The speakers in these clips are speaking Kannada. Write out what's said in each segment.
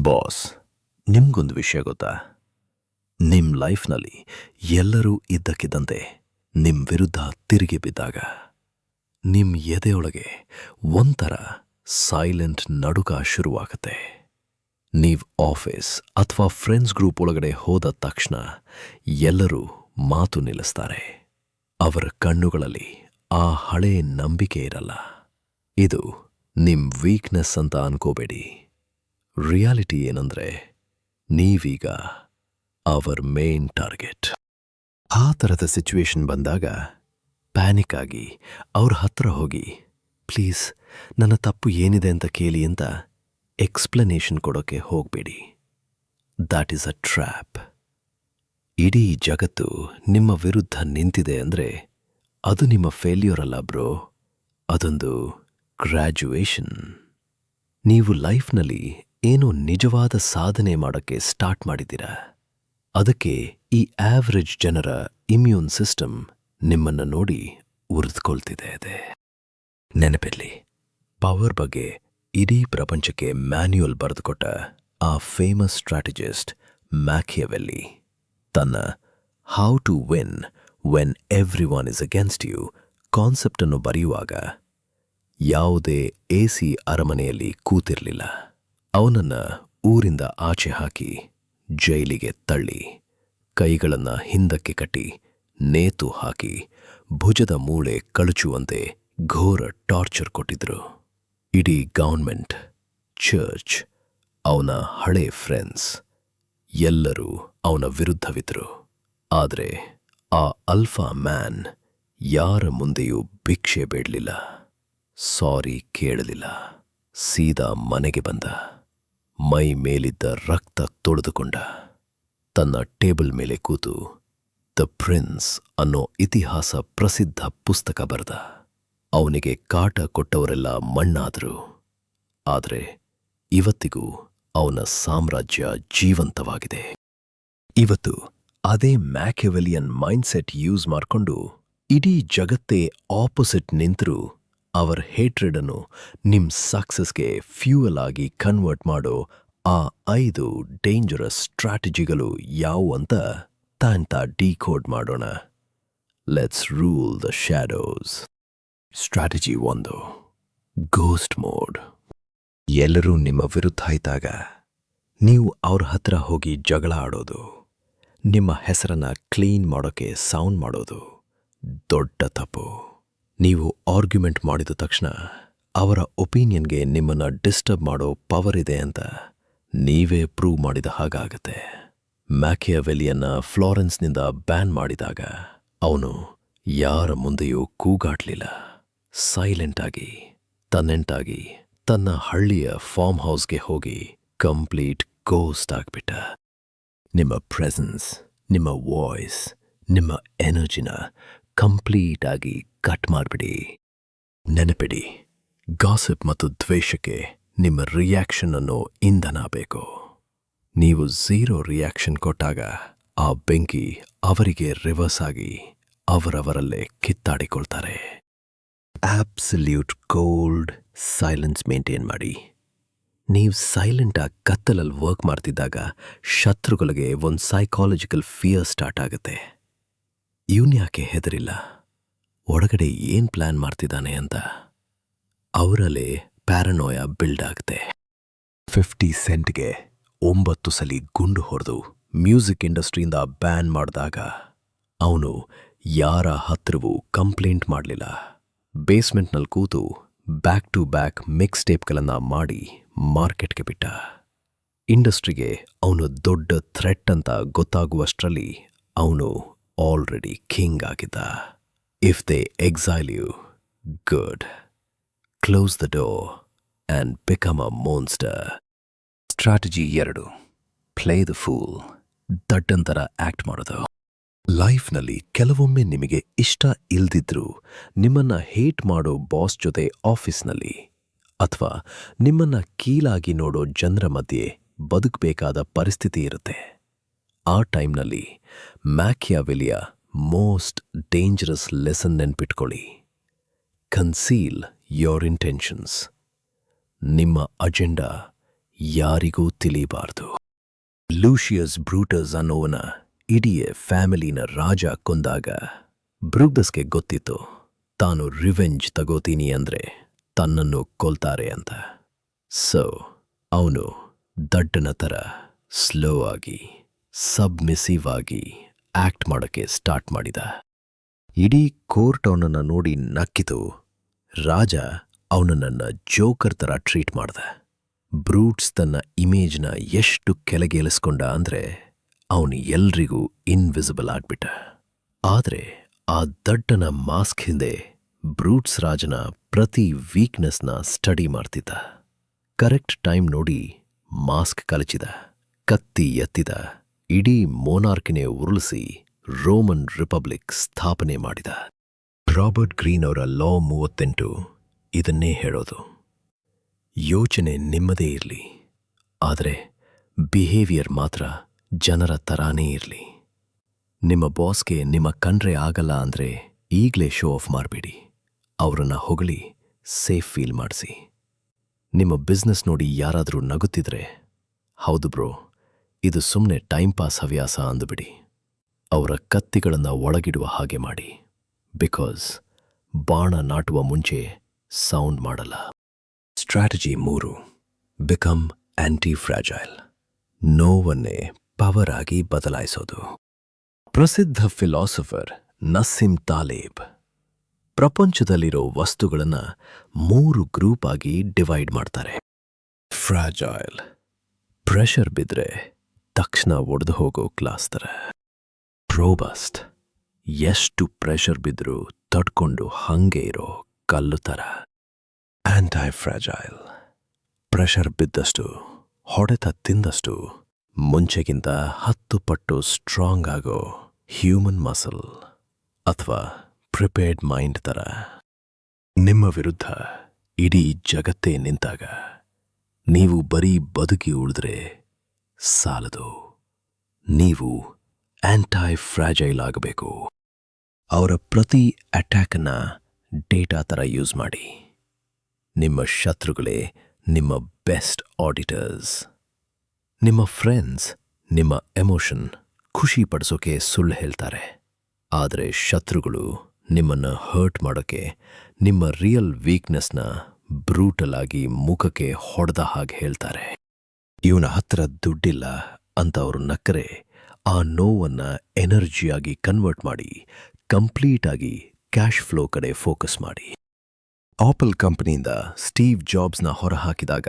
ಬಾಸ್, ನಿಮ್ಗೊಂದು ವಿಷಯ ಗೊತ್ತಾ? ನಿಮ್ ಲೈಫ್ನಲ್ಲಿ ಎಲ್ಲರೂ ಇದ್ದಕ್ಕಿದ್ದಂತೆ ನಿಮ್ ವಿರುದ್ಧ ತಿರುಗಿ ಬಿದ್ದಾಗ ನಿಮ್ ಎದೆಯೊಳಗೆ ಒಂಥರ ಸೈಲೆಂಟ್ ನಡುಕ ಶುರುವಾಗುತ್ತೆ. ನೀವ್ ಆಫೀಸ್ ಅಥವಾ ಫ್ರೆಂಡ್ಸ್ ಗ್ರೂಪ್ ಒಳಗಡೆ ಹೋದ ತಕ್ಷಣ ಎಲ್ಲರೂ ಮಾತು ನಿಲ್ಲಿಸ್ತಾರೆ. ಅವರ ಕಣ್ಣುಗಳಲ್ಲಿ ಆ ಹಳೆ ನಂಬಿಕೆ ಇರಲ್ಲ. ಇದು ನಿಮ್ ವೀಕ್ನೆಸ್ ಅಂತ ಅನ್ಕೋಬೇಡಿ. ರಿಯಾಲಿಟಿ ಏನಂದ್ರೆ ನೀವೀಗ ಅವರ್ ಮೇನ್ ಟಾರ್ಗೆಟ್. ಆ ಥರದ ಸಿಚುವೇಶನ್ ಬಂದಾಗ ಪ್ಯಾನಿಕ್ ಆಗಿ ಅವ್ರ ಹತ್ರ ಹೋಗಿ ಪ್ಲೀಸ್ ನನ್ನ ತಪ್ಪು ಏನಿದೆ ಅಂತ ಕೇಳಿ ಅಂತ ಎಕ್ಸ್ಪ್ಲನೇಷನ್ ಕೊಡೋಕೆ ಹೋಗಬೇಡಿ. That is a trap. ಇಡೀ ಜಗತ್ತು ನಿಮ್ಮ ವಿರುದ್ಧ ನಿಂತಿದೆ ಅಂದರೆ ಅದು ನಿಮ್ಮ ಫೇಲ್ಯೂರ್ ಅಲ್ಲ ಬ್ರೋ, ಅದೊಂದು ಗ್ರ್ಯಾಜುಯೇಷನ್. ನೀವು ಲೈಫ್ನಲ್ಲಿ ಏನೋ ನಿಜವಾದ ಸಾಧನೆ ಮಾಡೋಕ್ಕೆ ಸ್ಟಾರ್ಟ್ ಮಾಡಿದ್ದೀರಾ. ಅದಕ್ಕೆ ಈ ಆವ್ರೇಜ್ ಜನರ ಇಮ್ಯೂನ್ ಸಿಸ್ಟಮ್ ನಿಮ್ಮನ್ನು ನೋಡಿ ಉರಿದುಕೊಳ್ತಿದೆ. ನೆನಪಿರಲಿ, ಪವರ್ ಬಗ್ಗೆ ಇಡೀ ಪ್ರಪಂಚಕ್ಕೆ ಮ್ಯಾನ್ಯುಯಲ್ ಬರೆದುಕೊಟ್ಟ ಆ ಫೇಮಸ್ ಸ್ಟ್ರಾಟಜಿಸ್ಟ್ ಮ್ಯಾಕಿಯವೆಲ್ಲಿ ತನ್ನ how to win when everyone is against you ಕಾನ್ಸೆಪ್ಟನ್ನು ಬರೆಯುವಾಗ ಯಾವುದೇ ಎಸಿ ಅರಮನೆಯಲ್ಲಿ ಕೂತಿರಲಿಲ್ಲ. ಅವನನ್ನ ಊರಿಂದ ಆಚೆ ಹಾಕಿ ಜೈಲಿಗೆ ತಳ್ಳಿ ಕೈಗಳನ್ನು ಹಿಂದಕ್ಕೆ ಕಟ್ಟಿ ನೇತು ಹಾಕಿ ಭುಜದ ಮೂಳೆ ಕಳಚುವಂತೆ ಘೋರ ಟಾರ್ಚರ್ ಕೊಟ್ಟಿದ್ರು. ಇಡೀ ಗವರ್ನ್ಮೆಂಟ್, ಚರ್ಚ್, ಅವನ ಹಳೆ ಫ್ರೆಂಡ್ಸ್ ಎಲ್ಲರೂ ಅವನ ವಿರುದ್ಧವಿದ್ರು. ಆದರೆ ಆ ಅಲ್ಫಾ ಮ್ಯಾನ್ ಯಾರ ಮುಂದೆಯೂ ಭಿಕ್ಷೆ ಬೇಡಲಿಲ್ಲ, ಸಾರಿ ಕೇಳಲಿಲ್ಲ. ಸೀದಾ ಮನೆಗೆ ಬಂದ, ಮೈ ಮೇಲಿದ್ದ ರಕ್ತ ತೊಳೆದುಕೊಂಡ, ತನ್ನ ಟೇಬಲ್ ಮೇಲೆ ಕೂತು ದ ಪ್ರಿನ್ಸ್ ಅನ್ನೋ ಇತಿಹಾಸ ಪ್ರಸಿದ್ಧ ಪುಸ್ತಕ ಬರೆದ. ಅವನಿಗೆ ಕಾಟ ಕೊಟ್ಟವರೆಲ್ಲ ಮಣ್ಣಾದರು. ಆದರೆ ಇವತ್ತಿಗೂ ಅವನ ಸಾಮ್ರಾಜ್ಯ ಜೀವಂತವಾಗಿದೆ. ಇವತ್ತು ಅದೇ ಮ್ಯಾಕಿಯವೆಲಿಯನ್ ಮೈಂಡ್ಸೆಟ್ ಯೂಸ್ ಮಾಡಿಕೊಂಡು ಇಡೀ ಜಗತ್ತೇ ಆಪೋಸಿಟ್ ನಿಂತರೂ ಅವರ ಹೇಟ್ರೆಡ್ ಅನ್ನು ನಿಮ್ ಸಕ್ಸಸ್ಗೆ ಫ್ಯೂಯಲ್ ಆಗಿ ಕನ್ವರ್ಟ್ ಮಾಡೋ ಆ 5 ಡೇಂಜರಸ್ ಸ್ಟ್ರಾಟಜಿಗಳು ಯಾವುವು ಅಂತ ತಾಂತ ಡಿಕೋಡ್ ಮಾಡೋಣ. Let's rule the shadows. Strategy 1, ghost mode. ಎಲ್ಲರೂ ನಿಮ್ಮ ವಿರುದ್ಧ ಇದ್ದಾಗ ನೀವು ಅವ್ರ ಹತ್ರ ಹೋಗಿ ಜಗಳ ಆಡೋದು, ನಿಮ್ಮ ಹೆಸರನ್ನ ಕ್ಲೀನ್ ಮಾಡೋಕೆ ಸೌಂಡ್ ಮಾಡೋದು ದೊಡ್ಡ ತಪ್ಪು. ನೀವು ಆರ್ಗ್ಯುಮೆಂಟ್ ಮಾಡಿದ ತಕ್ಷಣ ಅವರ ಒಪಿನಿಯನ್ಗೆ ನಿಮ್ಮನ್ನು ಡಿಸ್ಟರ್ಬ್ ಮಾಡೋ ಪವರ್ ಇದೆ ಅಂತ ನೀವೇ ಪ್ರೂವ್ ಮಾಡಿದ ಹಾಗಾಗತ್ತೆ. ಮ್ಯಾಕಿಯವೆಲಿಯನ್ನ ಫ್ಲಾರೆನ್ಸ್ನಿಂದ ಬ್ಯಾನ್ ಮಾಡಿದಾಗ ಅವನು ಯಾರ ಮುಂದೆಯೂ ಕೂಗಾಡ್ಲಿಲ್ಲ. ಸೈಲೆಂಟಾಗಿ ತನ್ನೆಂಟಾಗಿ ತನ್ನ ಹಳ್ಳಿಯ ಫಾರ್ಮ್ ಹೌಸ್ಗೆ ಹೋಗಿ ಕಂಪ್ಲೀಟ್ ಗೋಸ್ಟ್ ಆಗ್ಬಿಟ್ಟ. ನಿಮ್ಮ ಪ್ರೆಸೆನ್ಸ್, ನಿಮ್ಮ ವಾಯ್ಸ್, ನಿಮ್ಮ ಎನರ್ಜಿನ ಕಂಪ್ಲೀಟ್ ಆಗಿ ಕಟ್ ಮಾಡಿಬಿಡಿ. ನೆನಪಿಡಿ, ಗಾಸಿಪ್ ಮತ್ತು ದ್ವೇಷಕ್ಕೆ ನಿಮ್ಮ ರಿಯಾಕ್ಷನ್ ಅನ್ನೋ ಇಂಧನ ಬೇಕು. ನೀವು 0 ರಿಯಾಕ್ಷನ್ ಕೊಟ್ಟಾಗ ಆ ಬೆಂಕಿ ಅವರಿಗೆ ರಿವರ್ಸ್ ಆಗಿ ಅವರವರಲ್ಲೇ ಕಿತ್ತಾಡಿಕೊಳ್ತಾರೆ. ಆಬ್ಸಲ್ಯೂಟ್ ಕೋಲ್ಡ್ ಸೈಲೆನ್ಸ್ ಮೇಂಟೈನ್ ಮಾಡಿ. ನೀವು ಸೈಲೆಂಟಾಗಿ ಕತ್ತಲಲ್ಲಿ ವರ್ಕ್ ಮಾಡ್ತಿದ್ದಾಗ ಶತ್ರುಗಳಿಗೆ ಒಂದು ಸೈಕಾಲಜಿಕಲ್ ಫಿಯರ್ ಸ್ಟಾರ್ಟ್ ಆಗುತ್ತೆ. ಇವನ್ಯಾಕೆ ಹೆದರಿಲ್ಲ, ಒಳಗಡೆ ಏನ್ ಪ್ಲಾನ್ ಮಾಡ್ತಿದ್ದಾನೆ ಅಂತ. ಅವರಲ್ಲೇ ಪ್ಯಾರನೋಯ ಬಿಲ್ಡ್ ಆಗುತ್ತೆ. 50 ಸೆಂಟ್ಗೆ 9 ಸಲ ಗುಂಡು ಹೊಡೆದು ಮ್ಯೂಸಿಕ್ ಇಂಡಸ್ಟ್ರಿಯಿಂದ ಬ್ಯಾನ್ ಮಾಡಿದಾಗ ಅವನು ಯಾರ ಹತ್ರವೂ ಕಂಪ್ಲೇಂಟ್ ಮಾಡಲಿಲ್ಲ. ಬೇಸ್ಮೆಂಟ್ನಲ್ಲಿ ಕೂತು ಬ್ಯಾಕ್ ಟು ಬ್ಯಾಕ್ ಮಿಕ್ಸ್ ಟೇಪ್ಗಳನ್ನು ಮಾಡಿ ಮಾರ್ಕೆಟ್ಗೆ ಬಿಟ್ಟ. ಇಂಡಸ್ಟ್ರಿಗೆ ಅವನು ದೊಡ್ಡ ಥ್ರೆಟ್ ಅಂತ ಗೊತ್ತಾಗುವಷ್ಟರಲ್ಲಿ ಅವನು ಆಲ್ರೆಡಿ ಕಿಂಗ್ ಆಗಿದ್ದ. If they exile you, good. Close the door and become a monster. Strategy 2, play the fool. ದಡ್ಡಂತರ ಆಕ್ಟ್ ಮಾಡೋದು. ಲೈಫ್ನಲ್ಲಿ ಕೆಲವೊಮ್ಮೆ ನಿಮಗೆ ಇಷ್ಟ ಇಲ್ದಿದ್ರೂ ನಿಮ್ಮನ್ನ ಹೇಟ್ ಮಾಡೋ ಬಾಸ್ ಜೊತೆ ಆಫೀಸ್ನಲ್ಲಿ ಅಥವಾ ನಿಮ್ಮನ್ನ ಕೀಳಾಗಿ ನೋಡೋ ಜನರ ಮಧ್ಯೆ ಬದುಕಬೇಕಾದ ಪರಿಸ್ಥಿತಿ ಇರುತ್ತೆ. ಆ ಟೈಮ್ನಲ್ಲಿ ಮ್ಯಾಕಿಯವೆಲಿಯ ಮೋಸ್ಟ್ ಡೇಂಜರಸ್ ಲೆಸನ್ ನೆನ್ಪಿಟ್ಕೊಳ್ಳಿ. Conceal your intentions. ನಿಮ್ಮ ಅಜೆಂಡಾ ಯಾರಿಗೂ ತಿಳಿಬಾರ್ದು. ಲೂಷಿಯಸ್ ಬ್ರೂಟಸ್ ಅನ್ನೋವನ ಇಡೀ ಫ್ಯಾಮಿಲಿನ ರಾಜ ಕೊಂದಾಗ ಬ್ರೂಟಸ್ಗೆ ಗೊತ್ತಿತ್ತು ತಾನು ರಿವೆಂಜ್ ತಗೋತೀನಿ ಅಂದ್ರೆ ತನ್ನನ್ನು ಕೊಲ್ತಾರೆ ಅಂತ. ಸೊ ಅವನು ದಡ್ಡನ ಥರ ಸ್ಲೋ ಆಗಿ ಸಬ್ಮಿಸಿವ್ ಆಗಿ ಆಕ್ಟ್ ಮಾಡೋಕ್ಕೆ ಸ್ಟಾರ್ಟ್ ಮಾಡಿದ. ಇಡೀ ಕೋರ್ಟ್ ಅವನನ್ನು ನೋಡಿ ನಕ್ಕಿತು. ರಾಜ ಅವನನ್ನ ಜೋಕರ್ ಥರ ಟ್ರೀಟ್ ಮಾಡ್ದ. ಬ್ರೂಟ್ಸ್ ತನ್ನ ಇಮೇಜ್ನ ಎಷ್ಟು ಕೆಳಗೇಲಿಸ್ಕೊಂಡ ಅಂದ್ರೆ ಅವನು ಎಲ್ರಿಗೂ ಇನ್ವಿಸಿಬಲ್ ಆಗ್ಬಿಟ್ಟ. ಆದ್ರೆ ಆ ದಡ್ಡನ ಮಾಸ್ಕ್ ಹಿಂದೆ ಬ್ರೂಟ್ಸ್ ರಾಜನ ಪ್ರತಿ ವೀಕ್ನೆಸ್ನ ಸ್ಟಡಿ ಮಾಡ್ತಿದ್ದ. ಕರೆಕ್ಟ್ ಟೈಮ್ ನೋಡಿ ಮಾಸ್ಕ್ ಕಲಚಿದ, ಕತ್ತಿ ಎತ್ತಿದ, ಇಡೀ ಮೋನಾರ್ಕಿನೇ ಉರುಳಿಸಿ ರೋಮನ್ ರಿಪಬ್ಲಿಕ್ ಸ್ಥಾಪನೆ ಮಾಡಿದ. ರಾಬರ್ಟ್ ಗ್ರೀನ್ ಅವರ ಲಾ 38 ಇದನ್ನೇ ಹೇಳೋದು. ಯೋಚನೆ ನಿಮ್ಮದೇ ಇರಲಿ, ಆದರೆ ಬಿಹೇವಿಯರ್ ಮಾತ್ರ ಜನರ ತರಾನೇ ಇರಲಿ. ನಿಮ್ಮ ಬಾಸ್ಗೆ ನಿಮ್ಮ ಕಂಡ್ರೆ ಆಗಲ್ಲ ಅಂದರೆ ಈಗಲೇ ಶೋ ಆಫ್ ಮಾಡಬೇಡಿ. ಅವರನ್ನು ಹೊಗಳಿ ಸೇಫ್ ಫೀಲ್ ಮಾಡಿಸಿ. ನಿಮ್ಮ ಬಿಸ್ನೆಸ್ ನೋಡಿ ಯಾರಾದರೂ ನಗುತ್ತಿದ್ರೆ, ಹೌದು ಬ್ರೋ, ಇದು ಸುಮ್ಮನೆ ಟೈಮ್ ಪಾಸ್ ಹವ್ಯಾಸ ಅಂದುಬಿಡಿ. ಅವರ ಕತ್ತಿಗಳನ್ನು ಒಳಗಿಡುವ ಹಾಗೆ ಮಾಡಿ. ಬಿಕಾಸ್ ಬಾಣ ನಾಟುವ ಮುಂಚೆ ಸೌಂಡ್ ಮಾಡಲ್ಲ. ಸ್ಟ್ರಾಟಜಿ 3. Become antifragile. ನೋವನ್ನೇ ಪವರ್ ಆಗಿ ಬದಲಾಯಿಸೋದು. ಪ್ರಸಿದ್ಧ ಫಿಲಾಸಫರ್ ನಸ್ಸಿಮ್ ತಾಲೇಬ್ ಪ್ರಪಂಚದಲ್ಲಿರೋ ವಸ್ತುಗಳನ್ನು 3 ಗ್ರೂಪ್ ಆಗಿ ಡಿವೈಡ್ ಮಾಡ್ತಾರೆ. ಫ್ರಾಜೈಲ್, ಪ್ರೆಷರ್ ಬಿದ್ದರೆ ತಕ್ಷಣ ಒಡೆದು ಹೋಗೋ ಕ್ಲಾಸ್ ಥರ. ರೋಬಸ್ಟ್, ಎಷ್ಟು ಪ್ರೆಷರ್ ಬಿದ್ದರೂ ತಡ್ಕೊಂಡು ಹಂಗೆ ಇರೋ ಕಲ್ಲು ಥರ. ಆಂಟಿ ಫ್ರಾಜೈಲ್, ಪ್ರೆಷರ್ ಬಿದ್ದಷ್ಟು, ಹೊಡೆತ ತಿಂದಷ್ಟು ಮುಂಚೆಗಿಂತ 10 ಪಟ್ಟು ಸ್ಟ್ರಾಂಗ್ ಆಗೋ ಹ್ಯೂಮನ್ ಮಸಲ್ ಅಥವಾ ಪ್ರಿಪೇರ್ಡ್ ಮೈಂಡ್ ಥರ. ನಿಮ್ಮ ವಿರುದ್ಧ ಇಡೀ ಜಗತ್ತೇ ನಿಂತಾಗ ನೀವು ಬರೀ ಬದುಕಿ ಉಳಿದ್ರೆ ಸಾಲದು. ನೀವು ಆಂಟಿ ಫ್ರಾಜೈಲ್ ಆಗಬೇಕು. ಅವರ ಪ್ರತಿ ಅಟ್ಯಾಕನ್ನ ಡೇಟಾ ಥರ ಯೂಸ್ ಮಾಡಿ. ನಿಮ್ಮ ಶತ್ರುಗಳೇ ನಿಮ್ಮ ಬೆಸ್ಟ್ ಆಡಿಟರ್ಸ್. ನಿಮ್ಮ ಫ್ರೆಂಡ್ಸ್ ನಿಮ್ಮ ಎಮೋಷನ್ ಖುಷಿ ಪಡಿಸೋಕೆ ಸುಳ್ಳು ಹೇಳ್ತಾರೆ. ಆದರೆ ಶತ್ರುಗಳು ನಿಮ್ಮನ್ನು ಹರ್ಟ್ ಮಾಡೋಕ್ಕೆ ನಿಮ್ಮ ರಿಯಲ್ ವೀಕ್ನೆಸ್ನ ಬ್ರೂಟಲ್ ಆಗಿ ಮುಖಕ್ಕೆ ಹೊಡೆದ ಹಾಗೆ ಹೇಳ್ತಾರೆ. ಇವನ ಹತ್ರ ದುಡ್ಡಿಲ್ಲ ಅಂತ ಅವರು ನಕ್ಕರೆ ಆ ನೋವನ್ನು ಎನರ್ಜಿಯಾಗಿ ಕನ್ವರ್ಟ್ ಮಾಡಿ ಕಂಪ್ಲೀಟ್ ಆಗಿ ಕ್ಯಾಶ್ ಫ್ಲೋ ಕಡೆ ಫೋಕಸ್ ಮಾಡಿ. ಆಪಲ್ ಕಂಪನಿಯಿಂದ ಸ್ಟೀವ್ ಜಾಬ್ಸ್ನ ಹೊರಹಾಕಿದಾಗ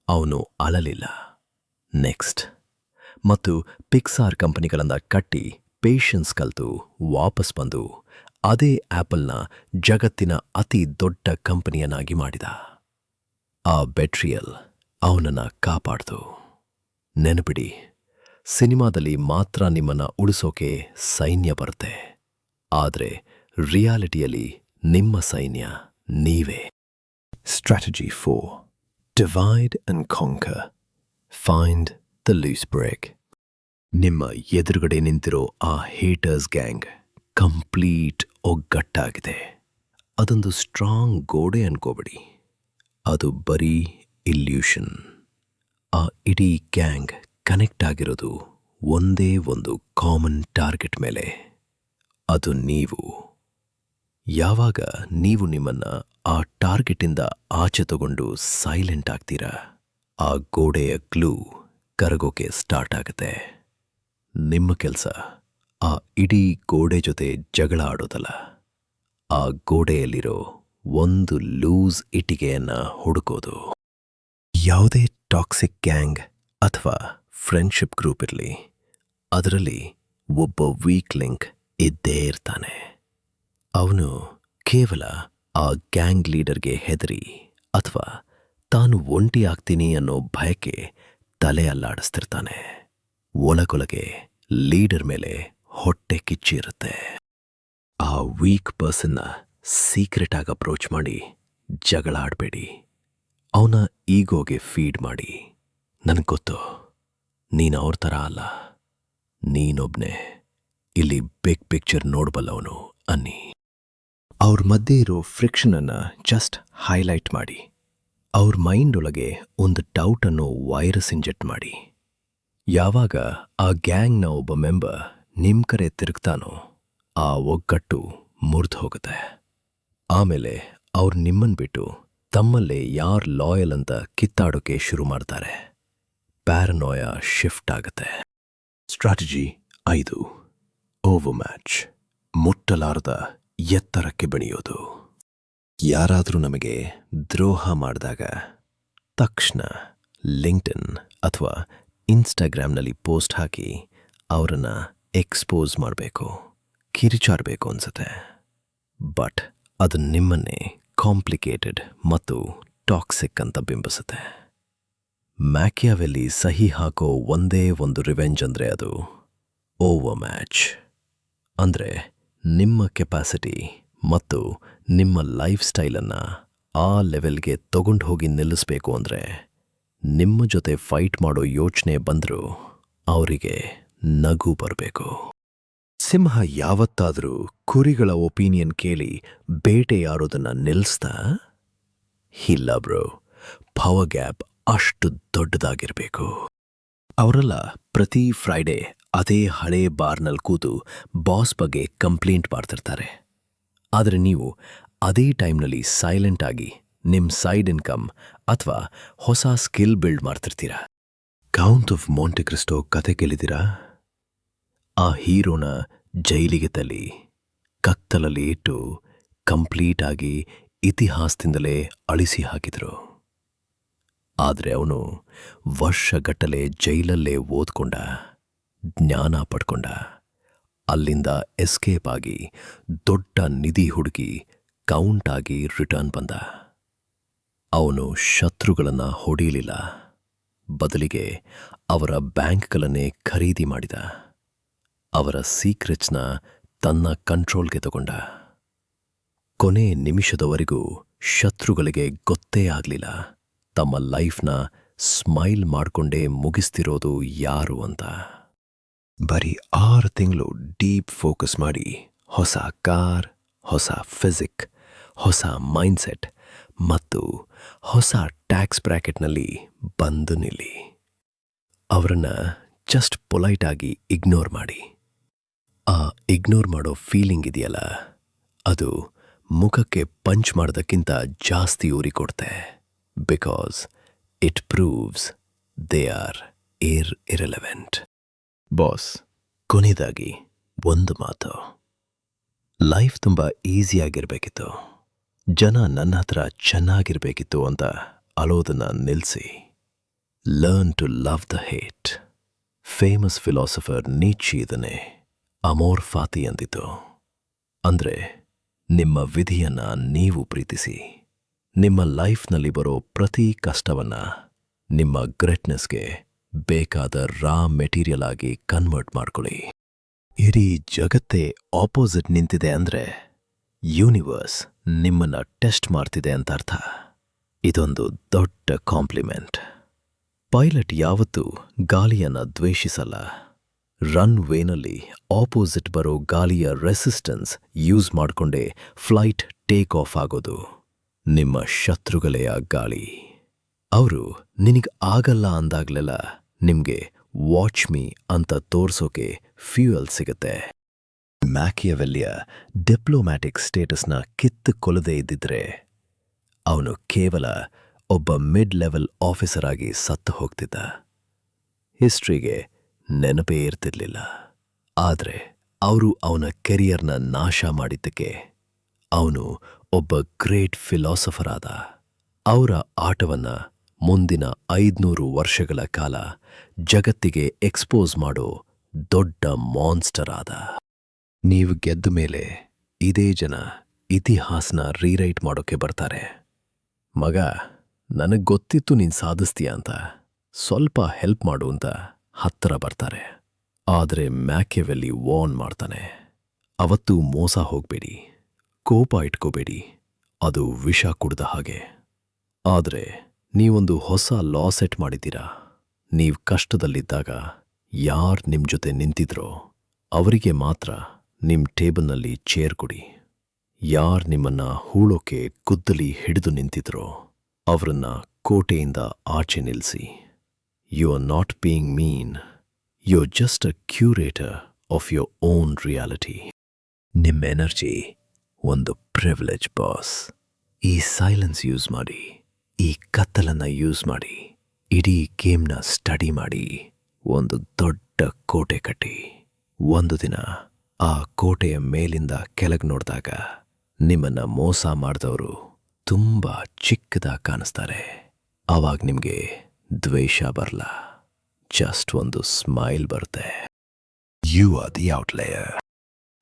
ಅವನು ಅಳಲಿಲ್ಲ. ನೆಕ್ಸ್ಟ್ ಮತ್ತು ಪಿಕ್ಸಾರ್ ಕಂಪನಿಗಳಿಂದ ಕಟ್ಟಿ ಪೇಷನ್ಸ್ ಕಲಿತು ವಾಪಸ್ ಬಂದು ಅದೇ ಆಪಲ್ನ ಜಗತ್ತಿನ ಅತಿ ದೊಡ್ಡ ಕಂಪನಿಯನ್ನಾಗಿ ಮಾಡಿದ. ಆ ಬೆಟ್ರಿಯಲ್ ಅವನನ್ನು ಕಾಪಾಡ್ತು. ನೆನಪಿಡಿ, ಸಿನಿಮಾದಲ್ಲಿ ಮಾತ್ರ ನಿಮ್ಮನ್ನು ಉಳಿಸೋಕೆ ಸೈನ್ಯ ಬರುತ್ತೆ, ಆದರೆ ರಿಯಾಲಿಟಿಯಲ್ಲಿ ನಿಮ್ಮ ಸೈನ್ಯ ನೀವೇ. Strategy 4. Divide and conquer. Find the loose break. ನಿಮ್ಮ ಎದುರುಗಡೆ ನಿಂತಿರೋ ಆ ಹೇಟರ್ಸ್ ಗ್ಯಾಂಗ್ ಕಂಪ್ಲೀಟ್ ಒಗ್ಗಟ್ಟಾಗಿದೆ. ಅದೊಂದು ಸ್ಟ್ರಾಂಗ್ ಗೋಡೆ ಅನ್ಕೋಬೇಡಿ, ಅದು ಬರೀ ಇಲ್ಯೂಷನ್. ಆ ಇಡೀ ಗ್ಯಾಂಗ್ ಕನೆಕ್ಟ್ ಆಗಿರೋದು ಒಂದೇ ಒಂದು ಕಾಮನ್ ಟಾರ್ಗೆಟ್ ಮೇಲೆ, ಅದು ನೀವು. ಯಾವಾಗ ನೀವು ನಿಮ್ಮನ್ನು ಆ ಟಾರ್ಗೆಟಿಂದ ಆಚೆ ತಗೊಂಡು ಸೈಲೆಂಟ್ ಆಗ್ತೀರಾ, ಆ ಗೋಡೆಯ ಗ್ಲೂ ಕರಗೋಕೆ ಸ್ಟಾರ್ಟ್ ಆಗುತ್ತೆ. ನಿಮ್ಮ ಕೆಲಸ ಆ ಇಡೀ ಗೋಡೆ ಜೊತೆ ಜಗಳ ಆಡೋದಲ್ಲ, ಆ ಗೋಡೆಯಲ್ಲಿರೋ ಒಂದು ಲೂಸ್ ಇಟ್ಟಿಗೆಯನ್ನು ಹುಡುಕೋದು. ಯಾವುದೇ ಟಾಕ್ಸಿಕ್ ಗ್ಯಾಂಗ್ ಅಥವಾ ಫ್ರೆಂಡ್ಶಿಪ್ ಗ್ರೂಪ್ ಇರಲಿ, ಅದರಲ್ಲಿ ಒಬ್ಬ ವೀಕ್ ಲಿಂಕ್ ಇದ್ದೇ ಇರ್ತಾನೆ. ಅವನು ಕೇವಲ ಆ ಗ್ಯಾಂಗ್ ಲೀಡರ್ಗೆ ಹೆದರಿ ಅಥವಾ ತಾನು ಒಂಟಿ ಆಗ್ತೀನಿ ಅನ್ನೋ ಭಯಕ್ಕೆ ತಲೆ ಅಲ್ಲಾಡಿಸ್ತಿರ್ತಾನೆ. ಒಳಗೊಳಗೆ ಲೀಡರ್ ಮೇಲೆ ಹೊಟ್ಟೆ ಕಿಚ್ಚಿರುತ್ತೆ. ಆ ವೀಕ್ ಪರ್ಸನ್ನ ಸೀಕ್ರೆಟ್ ಆಗಿ ಅಪ್ರೋಚ್ ಮಾಡಿ ಜಗಳ ಆಡಬೇಡಿ. ಅವನ ಈಗೋಗೆ ಫೀಡ್ ಮಾಡಿ, ನನಗೆ ಗೊತ್ತು ನೀನು ಅವ್ರ ಥರ ಅಲ್ಲ, ನೀನೊಬ್ನೇ ಇಲ್ಲಿ ಬಿಗ್ ಪಿಕ್ಚರ್ ನೋಡಬಲ್ಲವನು ಅನ್ನಿ. ಅವ್ರ ಮಧ್ಯೆ ಇರೋ ಫ್ರಿಕ್ಷನನ್ನು ಜಸ್ಟ್ ಹೈಲೈಟ್ ಮಾಡಿ ಅವ್ರ ಮೈಂಡ್ ಒಳಗೆ ಒಂದು ಡೌಟ್ ಅನ್ನೋ ವೈರಸ್ ಇಂಜೆಕ್ಟ್ ಮಾಡಿ. ಯಾವಾಗ ಆ ಗ್ಯಾಂಗ್ನ ಒಬ್ಬ ಮೆಂಬರ್ ನಿಮ್ ಕಡೆ ತಿರುಗ್ತಾನೋ ಆ ಒಗ್ಗಟ್ಟು ಮುರಿದು ಹೋಗುತ್ತೆ. ಆಮೇಲೆ ಅವ್ರು ನಿಮ್ಮನ್ ಬಿಟ್ಟು ತಮ್ಮಲ್ಲೇ ಯಾರ್ ಲಾಯಲ್ ಅಂತ ಕಿತ್ತಾಡೋಕೆ ಶುರು ಮಾಡ್ತಾರೆ. ಪ್ಯಾರನೋಯ ಶಿಫ್ಟ್ ಆಗುತ್ತೆ. ಸ್ಟ್ರಾಟಜಿ 5. Over match. ಮುಟ್ಟಲಾರದ ಎತ್ತರಕ್ಕೆ ಬೆಳೆಯೋದು. ಯಾರಾದರೂ ನಮಗೆ ದ್ರೋಹ ಮಾಡಿದಾಗ ತಕ್ಷಣ ಲಿಂಕ್ಡ್ಇನ್ ಅಥವಾ ಇನ್ಸ್ಟಾಗ್ರಾಮ್ನಲ್ಲಿ ಪೋಸ್ಟ್ ಹಾಕಿ ಅವರನ್ನು ಎಕ್ಸ್ಪೋಸ್ ಮಾಡಬೇಕು, ಕಿರಿಚಾಡಬೇಕು ಅನ್ಸುತ್ತೆ. ಬಟ್ ಅದು ನಿಮ್ಮನ್ನೇ ಕಾಂಪ್ಲಿಕೇಟೆಡ್ ಮತ್ತು ಟಾಕ್ಸಿಕ್ ಅಂತ ಬಿಂಬಿಸುತ್ತೆ. ಮ್ಯಾಕಿಯಾವೆಲ್ಲಿ ಸಹಿ ಹಾಕೋ ಒಂದೇ ಒಂದು ರಿವೆಂಜ್ ಅಂದರೆ ಅದು ಓವರ್ ಮ್ಯಾಚ್. ಅಂದರೆ ನಿಮ್ಮ ಕೆಪಾಸಿಟಿ ಮತ್ತು ನಿಮ್ಮ ಲೈಫ್ ಸ್ಟೈಲನ್ನು ಆ ಲೆವೆಲ್ಗೆ ತಗೊಂಡು ಹೋಗಿ ನಿಲ್ಲಿಸಬೇಕು ಅಂದರೆ ನಿಮ್ಮ ಜೊತೆ ಫೈಟ್ ಮಾಡೋ ಯೋಚನೆ ಬಂದರೂ ಅವರಿಗೆ ನಗು ಬರಬೇಕು. ಸಿಂಹ ಯಾವತ್ತಾದರೂ ಕುರಿಗಳ ಒಪಿನಿಯನ್ ಕೇಳಿ ಬೇಟೆಯಾಡೋದನ್ನ ನಿಲ್ಲಿಸ್ತಾ? ಇಲ್ಲ ಬ್ರೋ, ಪವರ್ ಗ್ಯಾಪ್ ಅಷ್ಟು ದೊಡ್ಡದಾಗಿರಬೇಕು. ಅವರೆಲ್ಲ ಪ್ರತಿ ಫ್ರೈಡೇ ಅದೇ ಹಳೇ ಬಾರ್ನಲ್ಲಿ ಕೂತು ಬಾಸ್ ಬಗ್ಗೆ ಕಂಪ್ಲೇಂಟ್ ಮಾಡ್ತಿರ್ತಾರೆ. ಆದರೆ ನೀವು ಅದೇ ಟೈಮ್ನಲ್ಲಿ ಸೈಲೆಂಟ್ ಆಗಿ ನಿಮ್ಮ ಸೈಡ್ ಇನ್ಕಮ್ ಅಥವಾ ಹೊಸ ಸ್ಕಿಲ್ ಬಿಲ್ಡ್ ಮಾಡ್ತಿರ್ತೀರ. ಕೌಂಟ್ ಆಫ್ ಮಾಂಟೆ ಕ್ರಿಸ್ಟೋ ಕತೆ ಕೇಳಿದಿರಾ? ಆ ಹೀರೋನ ಜೈಲಿಗೆ ತಳ್ಳಿ ಕತ್ತಲಲ್ಲಿ ಇಟ್ಟು ಕಂಪ್ಲೀಟ್ ಆಗಿ ಇತಿಹಾಸದಿಂದಲೇ ಅಳಿಸಿ ಹಾಕಿದ್ರು. ಆದರೆ ಅವನು ವರ್ಷಗಟ್ಟಲೆ ಜೈಲಲ್ಲೇ ಓದ್ಕೊಂಡ, ಜ್ಞಾನ ಪಡ್ಕೊಂಡ, ಅಲ್ಲಿಂದ ಎಸ್ಕೇಪ್ ಆಗಿ ದೊಡ್ಡ ನಿಧಿ ಹುಡುಕಿ ಕೌಂಟ್ ಆಗಿ ರಿಟರ್ನ್ ಬಂದ. ಅವನು ಶತ್ರುಗಳನ್ನು ಹೊಡೆಯಲಿಲ್ಲ, ಬದಲಿಗೆ ಅವರ ಬ್ಯಾಂಕ್ಗಳನ್ನೇ ಖರೀದಿ ಮಾಡಿದ. ಅವರ ಸೀಕ್ರೆಟ್ಸ್ನ ತನ್ನ ಕಂಟ್ರೋಲ್ಗೆ ತಗೊಂಡ. ಕೊನೆ ನಿಮಿಷದವರೆಗೂ ಶತ್ರುಗಳಿಗೆ ಗೊತ್ತೇ ಆಗಲಿಲ್ಲ ತಮ್ಮ ಲೈಫ್ನ ಸ್ಮೈಲ್ ಮಾಡಿಕೊಂಡೇ ಮುಗಿಸ್ತಿರೋದು ಯಾರು ಅಂತ. ಬರೀ 6 ತಿಂಗಳು ಡೀಪ್ ಫೋಕಸ್ ಮಾಡಿ ಹೊಸ ಕಾರ್, ಹೊಸ ಫಿಸಿಕ್, ಹೊಸ ಮೈಂಡ್ಸೆಟ್ ಮತ್ತು ಹೊಸ ಟ್ಯಾಕ್ಸ್ ಬ್ರ್ಯಾಕೆಟ್ನಲ್ಲಿ ಬಂದು ನಿಲ್ಲಿ. ಅವರನ್ನು ಜಸ್ಟ್ ಪೊಲೈಟಾಗಿ ಇಗ್ನೋರ್ ಮಾಡಿ. ಆ ಇಗ್ನೋರ್ ಮಾಡೋ ಫೀಲಿಂಗ್ ಇದೆಯಲ್ಲ, ಅದು ಮುಖಕ್ಕೆ ಪಂಚ್ ಮಾಡೋದಕ್ಕಿಂತ ಜಾಸ್ತಿ ಊರಿ ಕೊಡುತ್ತೆ. Because it proves they are irrelevant. Boss, ಕೊನೆಯದಾಗಿ ಒಂದು ಮಾತು. ಲೈಫ್ ತುಂಬ ಈಸಿಯಾಗಿರಬೇಕಿತ್ತು, ಜನ ನನ್ನ ಹತ್ರ ಚೆನ್ನಾಗಿರಬೇಕಿತ್ತು ಅಂತ ಅಳೋದನ್ನು ನಿಲ್ಲಿಸಿ learn to love the hate. Famous philosopher Nietzsche ಇದನ್ನೇ ಅಮೋರ್ ಫಾತಿ ಅಂದಿತು. ಅಂದರೆ ನಿಮ್ಮ ವಿಧಿಯನ್ನು ನೀವು ಪ್ರೀತಿಸಿ, ನಿಮ್ಮ ಲೈಫ್ನಲ್ಲಿ ಬರೋ ಪ್ರತಿ ಕಷ್ಟವನ್ನು ನಿಮ್ಮ ಗ್ರೇಟ್ನೆಸ್ಗೆ ಬೇಕಾದ ರಾ ಮೆಟೀರಿಯಲ್ ಆಗಿ ಕನ್ವರ್ಟ್ ಮಾಡ್ಕೊಳ್ಳಿ. ಇಡೀ ಜಗತ್ತೇ ಆಪೋಸಿಟ್ ನಿಂತಿದೆ ಅಂದರೆ ಯೂನಿವರ್ಸ್ ನಿಮ್ಮನ್ನು ಟೆಸ್ಟ್ ಮಾಡ್ತಿದೆ ಅಂತ ಅರ್ಥ. ಇದೊಂದು ದೊಡ್ಡ ಕಾಂಪ್ಲಿಮೆಂಟ್. ಪೈಲಟ್ ಯಾವತ್ತೂ ಗಾಳಿಯನ್ನು ದ್ವೇಷಿಸಲ್ಲ. ರನ್ ವೇನಲ್ಲಿ ಆಪೋಸಿಟ್ ಬರೋ ಗಾಳಿಯ ರೆಸಿಸ್ಟೆನ್ಸ್ ಯೂಸ್ ಮಾಡಿಕೊಂಡೇ ಫ್ಲೈಟ್ ಟೇಕ್ ಆಫ್ ಆಗೋದು. ನಿಮ್ಮ ಶತ್ರುಗಳೇ ಆ ಗಾಳಿ. ಅವರು ನಿನಗೆ ಆಗಲ್ಲ ಅಂದಾಗಲೆಲ್ಲ ನಿಮಗೆ ವಾಚ್ ಮೀ ಅಂತ ತೋರ್ಸೋಕೆ ಫ್ಯೂಯಲ್ ಸಿಗುತ್ತೆ. ಮ್ಯಾಕಿಯಾವೆಲ್ಲಿಯ ಡಿಪ್ಲೊಮ್ಯಾಟಿಕ್ ಸ್ಟೇಟಸ್ನ ಕಿತ್ತು ಕೊಲ್ಲದೇ ಇದ್ದಿದ್ರೆ ಅವನು ಕೇವಲ ಒಬ್ಬ ಮಿಡ್ ಲೆವೆಲ್ ಆಫೀಸರ್ ಆಗಿ ಸತ್ತು ಹೋಗ್ತಿದ್ದ. ಹಿಸ್ಟ್ರಿಗೆ ನೆನಪೇ ಇರ್ತಿರ್ಲಿಲ್ಲ. ಆದರೆ ಅವರು ಅವನ ಕೆರಿಯರ್ನ ನಾಶ ಮಾಡಿದ್ದಕ್ಕೆ ಅವನು ಒಬ್ಬ ಗ್ರೇಟ್ ಫಿಲಾಸಫರ್ ಆದ. ಅವರ ಆಟವನ್ನು ಮುಂದಿನ 500 ವರ್ಷಗಳ ಕಾಲ ಜಗತ್ತಿಗೆ ಎಕ್ಸ್ಪೋಸ್ ಮಾಡೋ ದೊಡ್ಡ ಮಾನ್ಸ್ಟರ್ ಆದ. ನೀವು ಗೆದ್ದ ಮೇಲೆ ಇದೇ ಜನ ಇತಿಹಾಸನ ರೀರೈಟ್ ಮಾಡೋಕೆ ಬರ್ತಾರೆ. ಮಗ, ನನಗೆ ಗೊತ್ತಿತ್ತು ನೀನು ಸಾಧಿಸ್ತೀಯ ಅಂತ, ಸ್ವಲ್ಪ ಹೆಲ್ಪ್ ಮಾಡು ಅಂತ ಹತ್ತಿರ ಬರ್ತಾರೆ. ಆದರೆ ಮ್ಯಾಕಿಯಾವೆಲ್ಲಿ ವಾರ್ನ್ ಮಾಡ್ತಾನೆ, ಅವತ್ತೂ ಮೋಸ ಹೋಗಬೇಡಿ, ಕೋಪ ಇಟ್ಕೋಬೇಡಿ, ಅದು ವಿಷ ಕುಡ್ದ ಹಾಗೆ. ಆದರೆ ನೀವೊಂದು ಹೊಸ ಲಾ ಸೆಟ್ ಮಾಡಿದ್ದೀರಾ. ನೀವು ಕಷ್ಟದಲ್ಲಿದ್ದಾಗ ಯಾರು ನಿಮ್ಮ ಜೊತೆ ನಿಂತಿದ್ರೋ ಅವರಿಗೆ ಮಾತ್ರ ನಿಮ್ಮ ಟೇಬಲ್ನಲ್ಲಿ ಚೇರ್ ಕೊಡಿ. ಯಾರು ನಿಮ್ಮನ್ನು ಹೂಳೋಕೆ ಗುದ್ದಲಿ ಹಿಡಿದು ನಿಂತಿದ್ರೋ ಅವರನ್ನ ಕೋಟೆಯಿಂದ ಆಚೆ ನಿಲ್ಲಿಸಿ. You are not being mean, you are just a curator of your own reality. ನಿಮ್ಮ ಎನರ್ಜಿ ಒಂದು ಪ್ರಿವಿಲೇಜ್ ಬಾಸ್. ಈ ಸೈಲೆನ್ಸ್ ಯೂಸ್ ಮಾಡಿ, ಈ ಕತ್ತಲನ್ನ ಯೂಸ್ ಮಾಡಿ, ಇಡೀ ಗೇಮ್ನ ಸ್ಟಡಿ ಮಾಡಿ ಒಂದು ದೊಡ್ಡ ಕೋಟೆ ಕಟ್ಟಿ. ಒಂದು ದಿನ ಆ ಕೋಟೆಯ ಮೇಲಿಂದ ಕೆಳಗೆ ನೋಡಿದಾಗ ನಿಮ್ಮನ್ನ ಮೋಸ ಮಾಡಿದವರು ತುಂಬಾ ಚಿಕ್ಕದಾಗಿ ಕಾಣಿಸ್ತಾರೆ. ಆವಾಗ ನಿಮಗೆ ದ್ವೇಷ ಬರಲ್ಲ, ಜಸ್ಟ್ ಒಂದು ಸ್ಮೈಲ್ ಬರುತ್ತೆ. You are the outlier,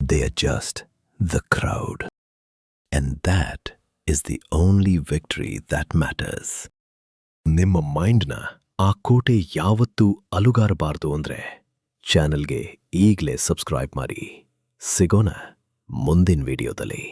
they are just the crowd, and that is the only victory that matters. ನಿಮ್ಮ ಮೈಂಡ್ನ ಆ ಕೋಟೆ ಯಾವತ್ತೂ ಅಲುಗಾರಬಾರ್ದು ಅಂದ್ರೆ ಚಾನೆಲ್ಗೆ ಈಗಲೇ ಸಬ್ಸ್ಕ್ರೈಬ್ ಮಾಡಿ. ಸಿಗೋಣ ಮುಂದಿನ ವಿಡಿಯೋದಲ್ಲಿ.